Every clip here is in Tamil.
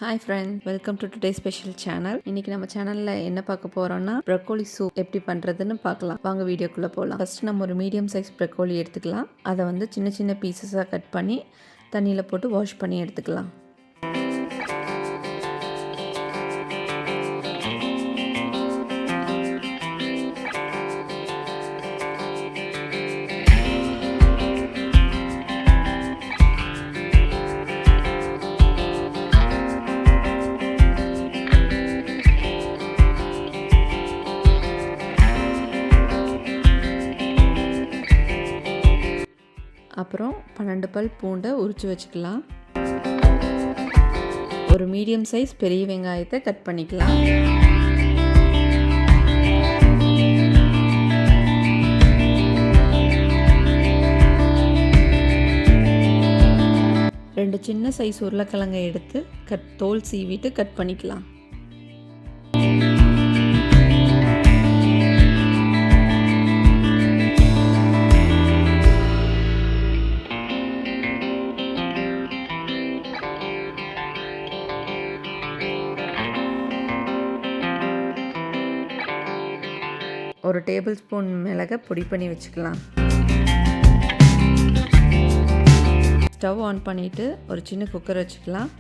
Hi friend, welcome to today special channel. இன்னைக்கு நம்ம சேனல்ல என்ன பார்க்க போறோம்னா ப்ரொக்கோலி சூப் எப்படி பண்றதுன்னு பார்க்கலாம். வாங்க வீடியோக்குள்ள போகலாம். ஃபர்ஸ்ட் நம்ம ஒரு மீடியம் சைஸ் ப்ரொக்கோலி எடுத்துக்கலாம். அதை வந்து சின்ன சின்ன பீசஸாக கட் பண்ணி தண்ணியில் போட்டு வாஷ் பண்ணி எடுத்துக்கலாம். அப்புறம் 12 பல் பூண்டை உரித்து வச்சுக்கலாம். ஒரு மீடியம் சைஸ் பெரிய வெங்காயத்தை கட் பண்ணிக்கலாம். ரெண்டு சின்ன சைஸ் உருளைக்கிழங்கை எடுத்து தோல் சீவிட்டு கட் பண்ணிக்கலாம். ஒரு டேபிள் ஸ்பூன் மிளகை பொடி பண்ணி வச்சுக்கலாம். ஸ்டவ் ஆன் பண்ணிவிட்டு ஒரு சின்ன குக்கர் வச்சுக்கலாம்.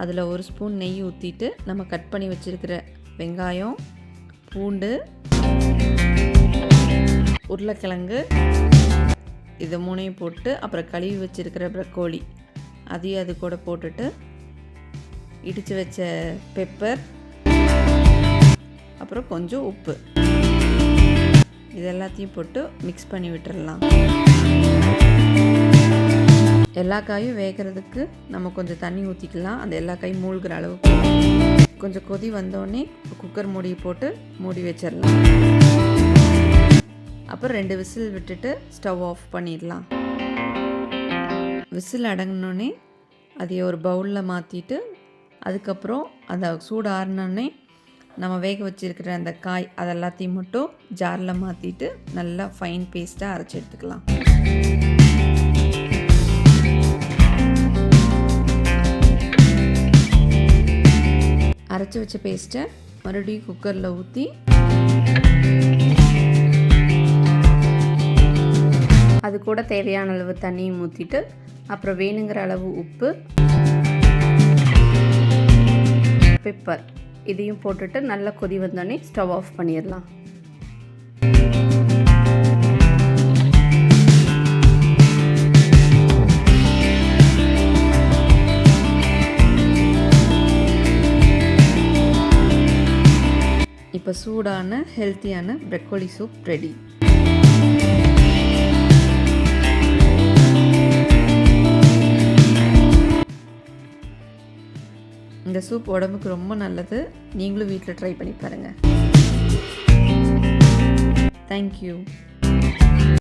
அதில் ஒரு ஸ்பூன் நெய் ஊற்றிட்டு நம்ம கட் பண்ணி வச்சுருக்கிற வெங்காயம், பூண்டு, உருளைக்கிழங்கு இது மூணையும் போட்டு அப்புறம் கழுவி வச்சுருக்கிற ப்ரொக்கோலி அதையும் அது கூட போட்டுட்டு இடித்து வச்ச பெப்பர், அப்புறம் கொஞ்சம் உப்பு இது எல்லாத்தையும் போட்டு மிக்ஸ் பண்ணி விட்டுடலாம். எல்லா காயும் வேகிறதுக்கு நம்ம கொஞ்சம் தண்ணி ஊற்றிக்கலாம். அந்த எல்லா காயும் மூழ்கிற அளவுக்கு கொஞ்சம் கொதி வந்தோடனே குக்கர் மூடி போட்டு மூடி வச்சிடலாம். அப்புறம் 2 விசில் விட்டுட்டு ஸ்டவ் ஆஃப் பண்ணிடலாம். விசில் அடங்கினோடனே அதை ஒரு பவுலில் மாற்றிட்டு அதுக்கப்புறம் அந்த சூடு ஆறினோடனே நம்ம வேக வச்சுருக்கிற அந்த காய் அதெல்லாத்தையும் மட்டும் ஜாரில் மாற்றிட்டு நல்லா ஃபைன் பேஸ்ட்டாக அரைச்சி எடுத்துக்கலாம். அரைச்சி வச்ச பேஸ்ட்டை மறுபடியும் குக்கரில் ஊற்றி அது கூட தேவையான அளவு தண்ணியும் ஊற்றிட்டு அப்புறம் வேணுங்கிற அளவு உப்பு, பெப்பர் இதையும் போட்டுட்டு நல்லா கொதி வந்தோடனே ஸ்டவ் ஆஃப் பண்ணிடலாம். இப்போ சூடான ஹெல்த்தியான ப்ரொக்கோலி சூப் ரெடி. இந்த சூப் உடம்புக்கு ரொம்ப நல்லது. நீங்களும் வீட்டில் ட்ரை பண்ணி பாருங்கள். தேங்க்யூ.